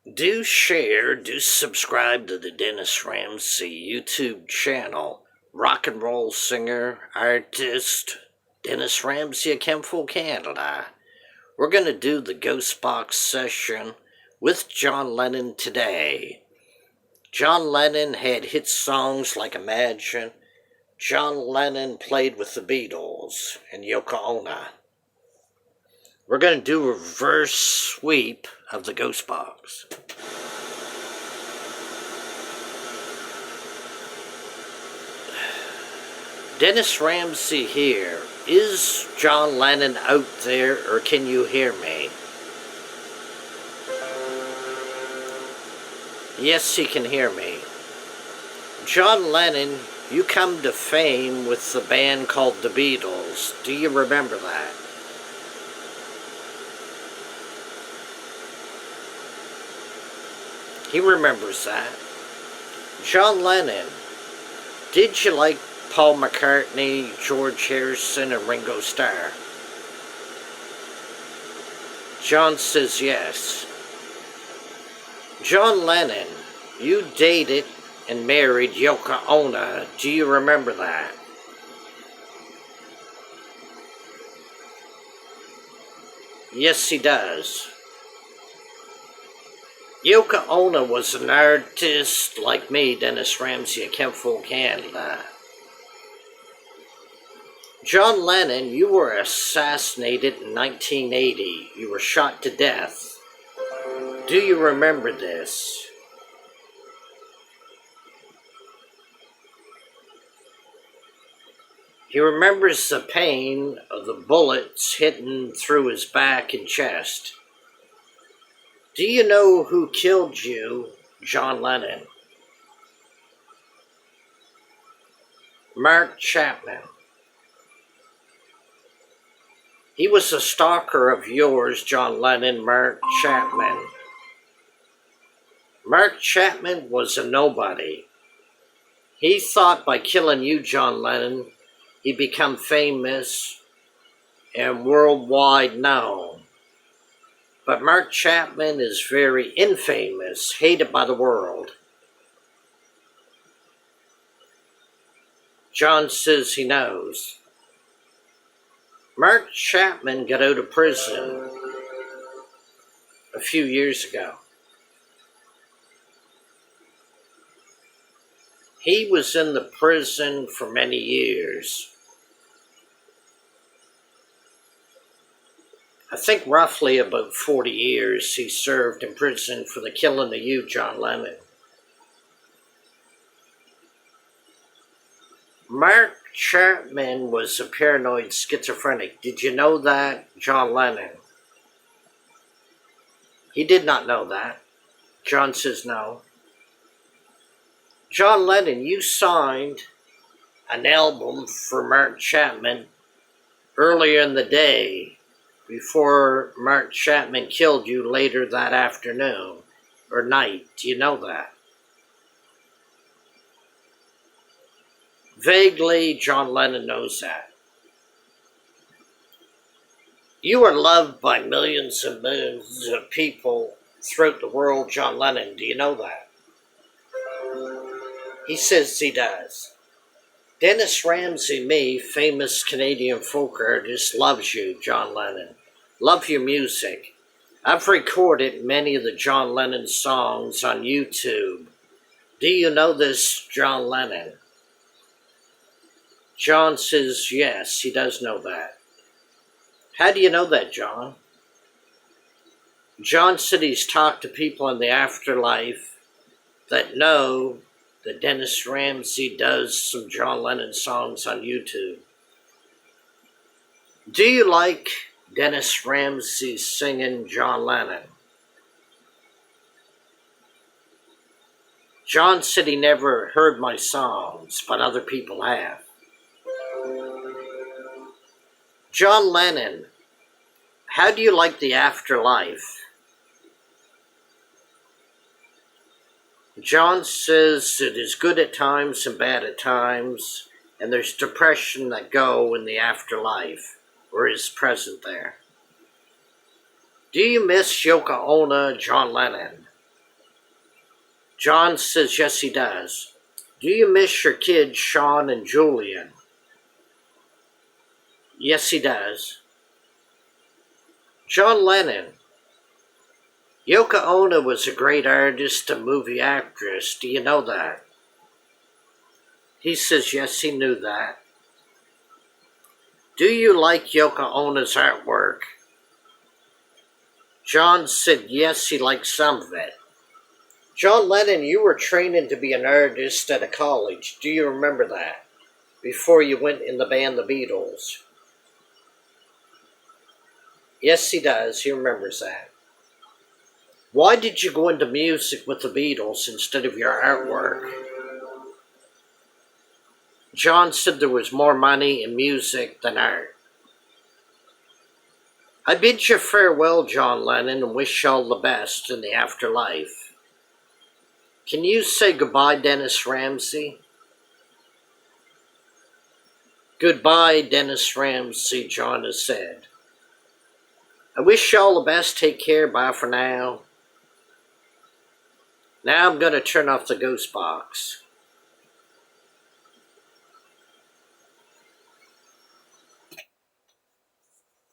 Do share, do subscribe to the Dennis Ramsay YouTube channel. Rock and roll singer, artist, Dennis Ramsay of Kentville, Canada. We're going to do the Ghost Box session with John Lennon today. John Lennon had hit songs like Imagine. John Lennon played with the Beatles and Yoko Ono. We're going to do a reverse sweep of the Ghost Box. Dennis Ramsay here. Is John Lennon out there, or can you hear me? Yes, he can hear me. John Lennon, you come to fame with the band called the Beatles. Do you remember that? He remembers that. John Lennon, did you like Paul McCartney, George Harrison, and Ringo Starr? John says yes. John Lennon, you dated and married Yoko Ono. Do you remember that? Yes, he does. Yoko Ono was an artist like me, Dennis Ramsay of Kentville, Canada. John Lennon, you were assassinated in 1980. You were shot to death. Do you remember this? He remembers the pain of the bullets hitting through his back and chest. Do you know who killed you, John Lennon? Mark Chapman. He was a stalker of yours, John Lennon, Mark Chapman. Mark Chapman was a nobody. He thought by killing you, John Lennon, he'd become famous and worldwide known. But Mark Chapman is very infamous, hated by the world. John says he knows. Mark Chapman got out of prison a few years ago. He was in the prison for many years. I think roughly about 40 years he served in prison for the killing of you, John Lennon. Mark Chapman was a paranoid schizophrenic. Did you know that, John Lennon? He did not know that. John says no. John Lennon, you signed an album for Mark Chapman earlier in the day before Mark Chapman killed you later that afternoon or night. Do you know that? Vaguely, John Lennon knows that. You are loved by millions and millions of people throughout the world, John Lennon. Do you know that? He says he does. Dennis Ramsay, me, famous Canadian folk artist, loves you, John Lennon. Love your music. I've recorded many of the John Lennon songs on YouTube. Do you know this, John Lennon? John says yes, he does know that. How do you know that, John? John said he's talked to people in the afterlife that know that Dennis Ramsay does some John Lennon songs on YouTube. Do you like Dennis Ramsay singing John Lennon? John said he never heard my songs, but other people have. John Lennon, how do you like the afterlife? John says it is good at times and bad at times, and there's depression that go in the afterlife, or is present there. Do you miss Yoko Ono, John Lennon? John says yes he does. Do you miss your kids Sean and Julian? Yes he does. John Lennon. Yoko Ono was a great artist and movie actress. Do you know that? He says yes he knew that. Do you like Yoko Ono's artwork? John said yes he liked some of it. John Lennon, you were training to be an artist at a college. Do you remember that? Before you went in the band The Beatles. Yes, he does. He remembers that. Why did you go into music with the Beatles instead of your artwork? John said there was more money in music than art. I bid you farewell, John Lennon, and wish you all the best in the afterlife. Can you say goodbye, Dennis Ramsay? Goodbye, Dennis Ramsay, John has said. I wish you all the best. Take care. Bye for now. Now I'm going to turn off the ghost box.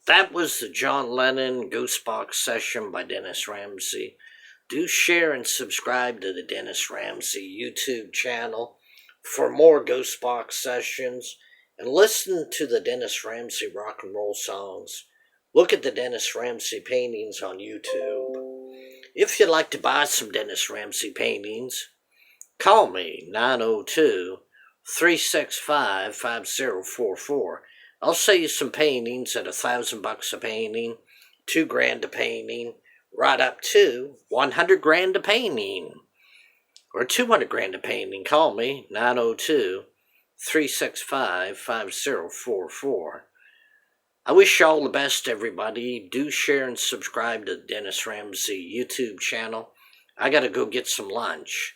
That was the John Lennon Ghost Box session by Dennis Ramsay. Do share and subscribe to the Dennis Ramsay YouTube channel for more Ghost Box sessions, and listen to the Dennis Ramsay rock and roll songs. Look at the Dennis Ramsay paintings on YouTube. If you'd like to buy some Dennis Ramsay paintings, call me 902-365-5044. I'll sell you some paintings at $1,000 a painting, $2,000 a painting, right up to $100,000 a painting, or $200,000 a painting. Call me 902-365-5044. I wish you all the best, everybody. Do share and subscribe to the Dennis Ramsay YouTube channel. I gotta go get some lunch.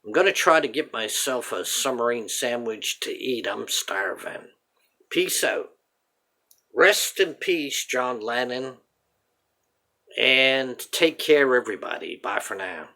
I'm gonna try to get myself a submarine sandwich to eat. I'm starving. Peace out. Rest in peace, John Lennon. And take care, everybody. Bye for now.